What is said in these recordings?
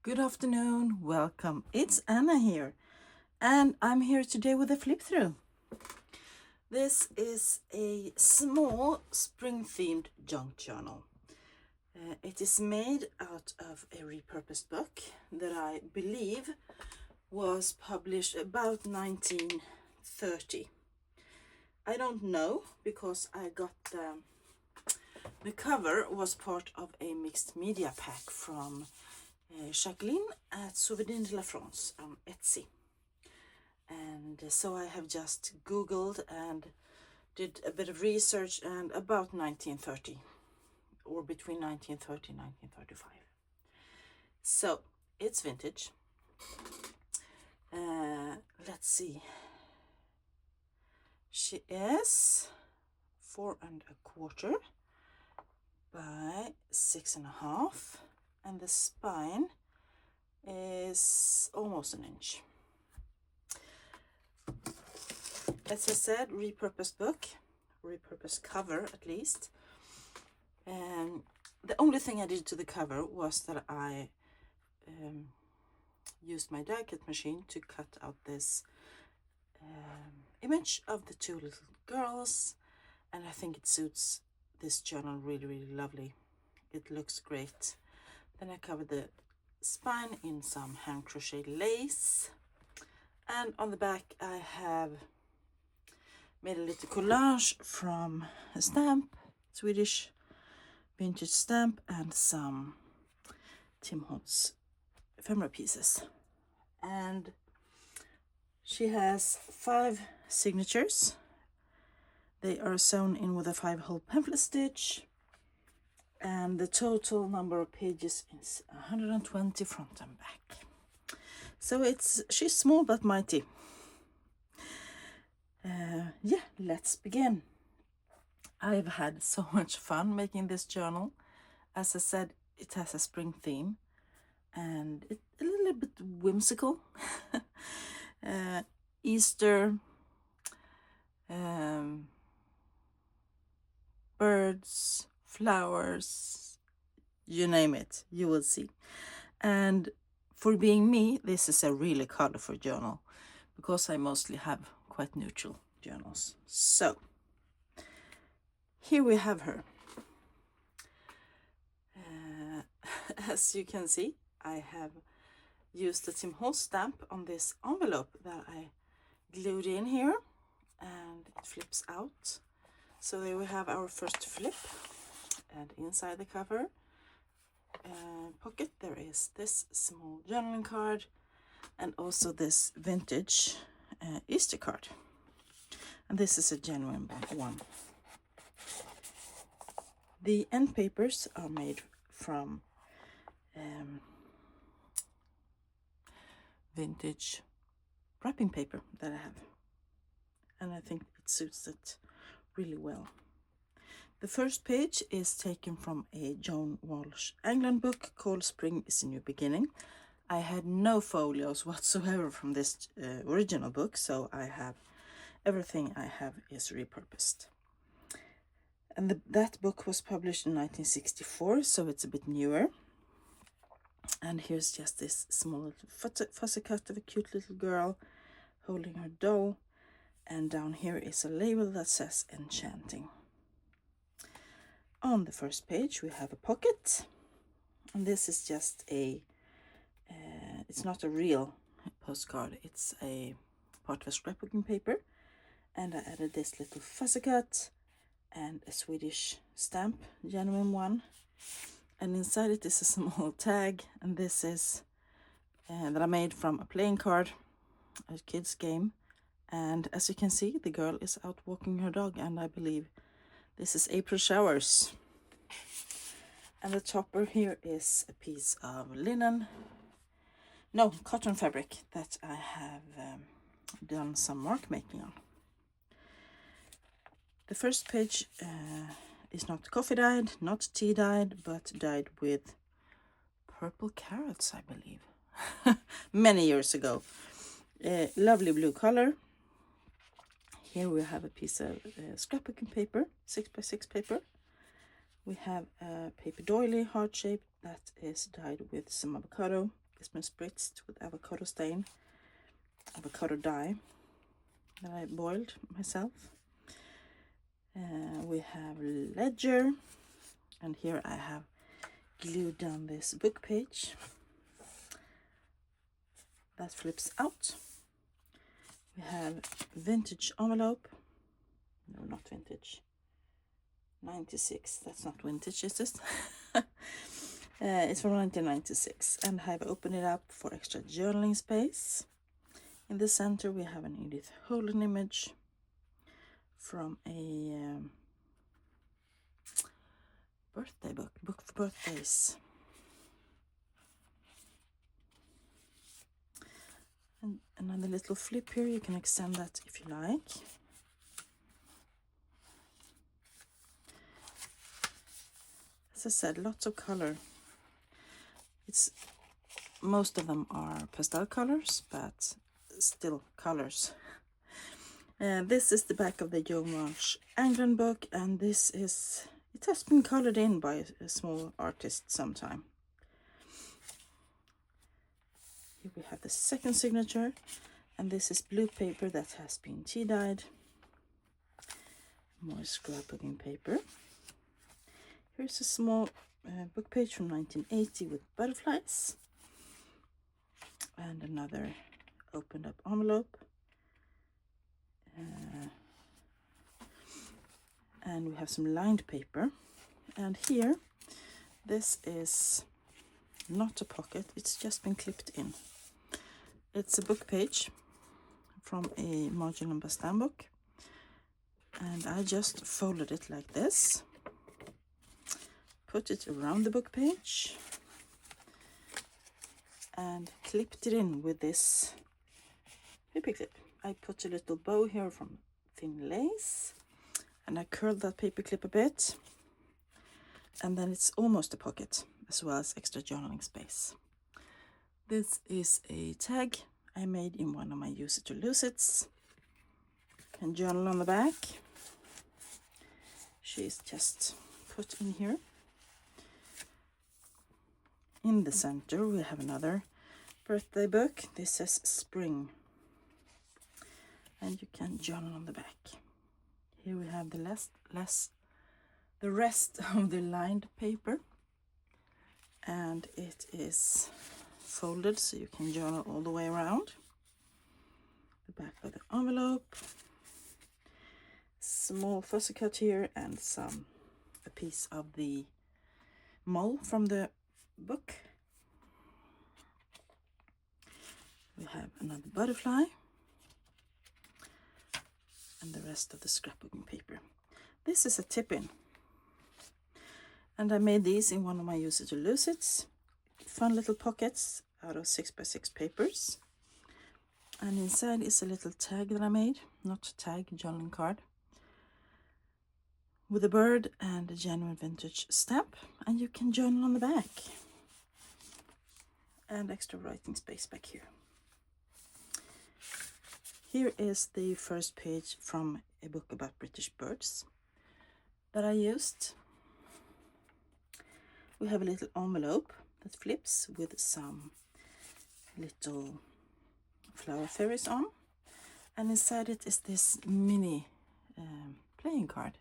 Good afternoon, welcome. It's Anna here, and I'm here today with a flip through. This is a small spring-themed junk journal. It is made out of a repurposed book that I believe was published about 1930. I don't know because I got the cover was part of a mixed media pack from Jacqueline at Souvenir de la France on Etsy. And so I have just Googled and did a bit of research, and about 1930 or between 1930 and 1935. So it's vintage. Let's see. She is 4¼ by 6.5, and the spine is almost an inch. As I said, repurposed book, repurposed cover at least. And the only thing I did to the cover was that I used my die cut machine to cut out this image of the two little girls, and I think it suits this journal really lovely. It looks great. Then I covered the spine in some hand crochet lace, and on the back I have made a little collage from a stamp, Swedish vintage stamp, and some Tim Holtz ephemera pieces. And she has 5 signatures. They are sewn in with a 5-hole pamphlet stitch, and the total number of pages is 120 front and back. So she's small but mighty. Yeah, let's begin. I've had so much fun making this journal. As I said, it has a spring theme and it's a little bit whimsical. Easter, birds, flowers, you name it, you will see. And for being me, this is a really colorful journal because I mostly have quite neutral journals. So here we have her. As you can see, I have used the Tim Holtz stamp on this envelope that I glued in here, and it flips out. So there we have our first flip, and inside the cover pocket there is this small journaling card and also this vintage Easter card, and this is a genuine one. The end papers are made from vintage wrapping paper that I have, and I think it suits it really well. The first page is taken from a Joan Walsh England book called Spring is a New Beginning. I had no folios whatsoever from this original book, so everything I have is repurposed. And that book was published in 1964, so it's a bit newer. And here's just this small fussy cut of a cute little girl holding her doll. And down here is a label that says Enchanting. On the first page we have a pocket. And this is just it's not a real postcard, it's a part of a scrapbooking paper. And I added this little fussy cut and a Swedish stamp, genuine one. And inside it is a small tag, and this is that I made from a playing card, a kid's game. And as you can see, the girl is out walking her dog, and I believe this is April showers. And the topper here is a piece of cotton fabric that I have done some mark making on. The first page is not coffee dyed, not tea dyed, but dyed with purple carrots, I believe. Many years ago. Lovely blue color. Here we have a piece of scrapbooking paper, 6x6 paper. We have a paper doily, heart shape, that is dyed with some avocado. It's been spritzed with avocado stain, avocado dye that I boiled myself. We have ledger, and here I have glued down this book page that flips out. We have vintage envelope. No, not vintage. 96. That's not vintage, is it? It's from 1996, and I've opened it up for extra journaling space. In the center we have an Edith Holden image from a birthday book for birthdays. And another little flip here, you can extend that if you like. As I said, lots of color. Most of them are pastel colors, but still colors. This is the back of the Joan March England book, and it has been colored in by a small artist sometime. Here we have the second signature, and this is blue paper that has been tea dyed. More scrapbooking paper. Here's a small book page from 1980 with butterflies, and another opened up envelope. And we have some lined paper, and here this is not a pocket, it's just been clipped in. It's a book page from a Margin and Bastin book, and I just folded it like this, put it around the book page, and clipped it in with this paper clip. I put a little bow here from thin lace, and I curled that paper clip a bit, and then it's almost a pocket, as well as extra journaling space. This is a tag I made in one of my Use It to Lose It's. And journal on the back. She's just put in here. In the center we have another birthday book. This says Spring, and you can journal on the back. Here we have the rest of the lined paper, and it is folded so you can journal all the way around. The back of the envelope, small fussy cut here, and a piece of the mole from the book. We have another butterfly, and the rest of the scrapbooking paper. This is a tip-in, and I made these in one of my Use It to Lose It's. Fun little pockets out of 6x6 papers, and inside is a little tag that I made, not a tag, journaling card, with a bird and a genuine vintage stamp, and you can journal on the back, and extra writing space back here. Here is the first page from a book about British birds that I used. We have a little envelope that flips with some little flower fairies on, and inside it is this mini playing card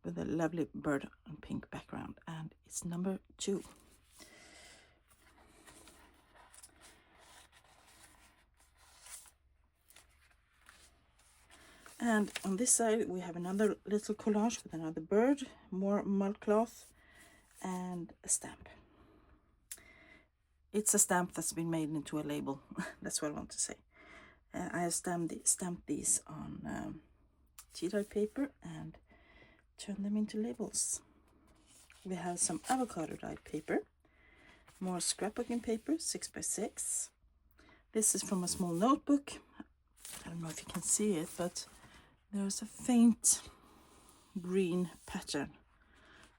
with a lovely bird on pink background, and it's number 2. And on this side we have another little collage with another bird, more mull cloth, and a stamp. It's a stamp that's been made into a label. That's what I want to say. I have stamped these on tea dye paper and turned them into labels. We have some avocado dye paper, more scrapbooking paper, 6x6. This is from a small notebook. I don't know if you can see it, but there's a faint green pattern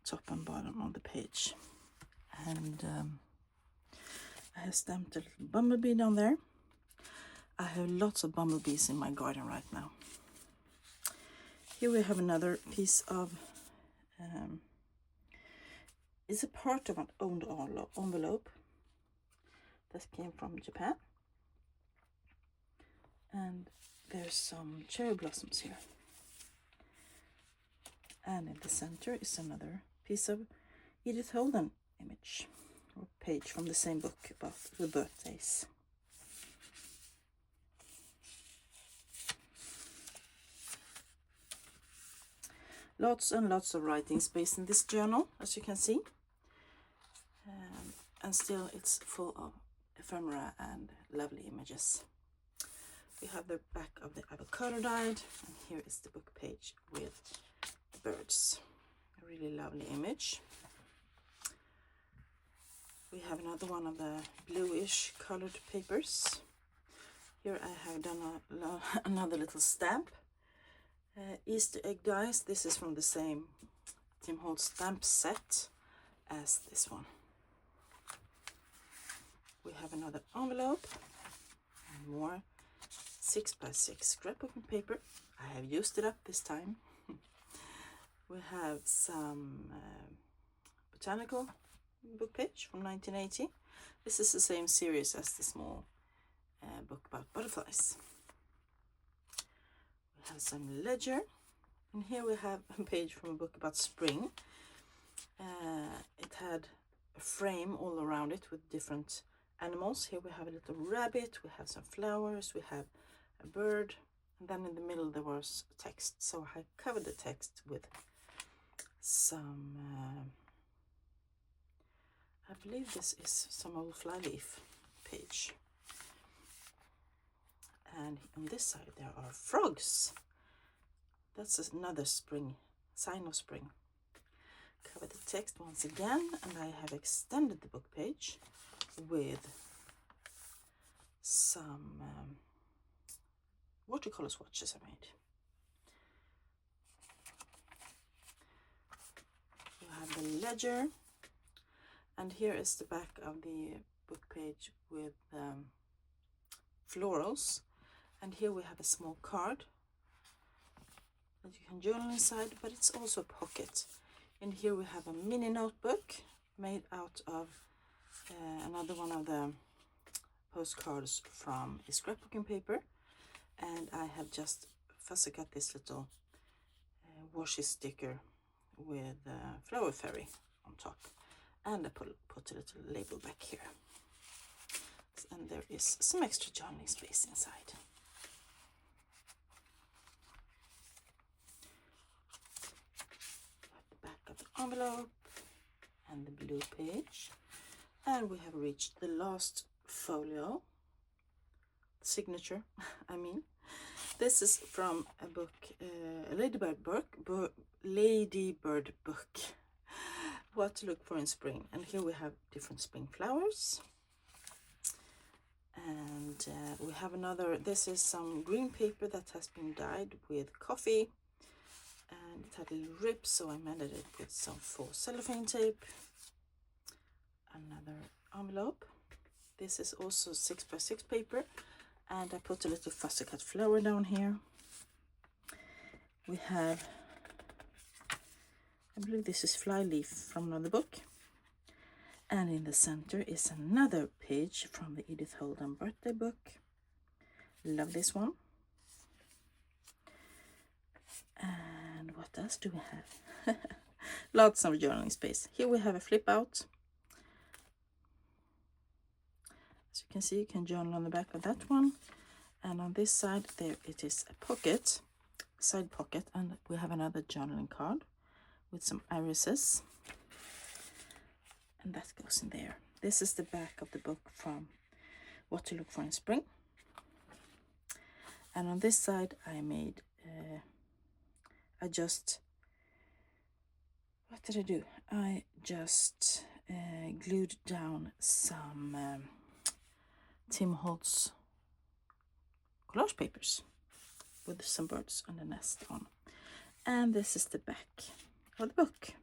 top and bottom on the page, and I have stamped a little bumblebee down there. I have lots of bumblebees in my garden right now. Here we have another piece of it's a part of an owned envelope, that came from Japan. And there's some cherry blossoms here. And in the center is another piece of Edith Holden image or page from the same book about the birthdays. Lots and lots of writing space in this journal, as you can see. And still it's full of ephemera and lovely images. We have the back of the avocado died, and here is the book page with the birds. A really lovely image. We have another one of the bluish colored papers. Here I have done another little stamp. Easter egg dies. This is from the same Tim Holtz stamp set as this one. We have another envelope and more 6x6 scrapbooking paper. I have used it up this time. We have some botanical book page from 1980. This is the same series as the small book about butterflies. We have some ledger, and here we have a page from a book about spring. It had a frame all around it with different animals. Here we have a little rabbit, we have some flowers, we have a bird, and then in the middle there was text. So I covered the text with some I believe this is some old flyleaf page. And on this side there are frogs. That's another spring, sign of spring. Cover the text once again, and I have extended the book page with some watercolor swatches I made. You have the ledger, and here is the back of the book page with florals, and here we have a small card that you can journal inside, but it's also a pocket. And here we have a mini notebook made out of another one of the postcards from a scrapbooking paper, and I have just fussy cut this little washi sticker with flower fairy on top, and I put a little label back here, and there is some extra journaling space inside. The back of the envelope and the blue page, and we have reached the last folio signature. I mean, this is from a book, a ladybird book, what to look for in spring. And here we have different spring flowers, and we have another. This is some green paper that has been dyed with coffee, and it had a little rip, so I mended it with some faux cellophane tape. Another envelope. This is also 6x6 paper, and I put a little fussy cut flower down here. We have, I believe this is flyleaf from another book, and in the center is another page from the Edith Holden birthday book. Love this one. And what else do we have? Lots of journaling space. Here we have a flip out. As you can see, you can journal on the back of that one, and on this side there it is a pocket, side pocket, and we have another journaling card with some irises, and that goes in there. This is the back of the book from What to Look For in Spring, and on this side I made what did I do? I just glued down some Tim Holtz collage papers with some birds and a nest on. And this is the back of the book.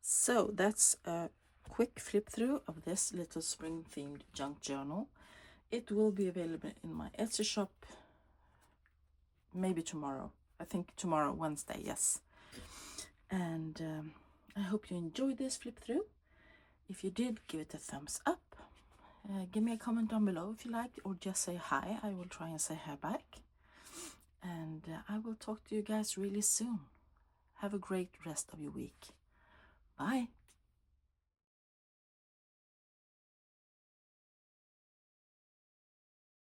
So that's a quick flip through of this little spring themed junk journal. It will be available in my Etsy shop maybe tomorrow. I think tomorrow, Wednesday, yes. And I hope you enjoyed this flip through. If you did, give it a thumbs up. Give me a comment down below if you liked, or just say hi. I will try and say hi back. And I will talk to you guys really soon. Have a great rest of your week. Bye.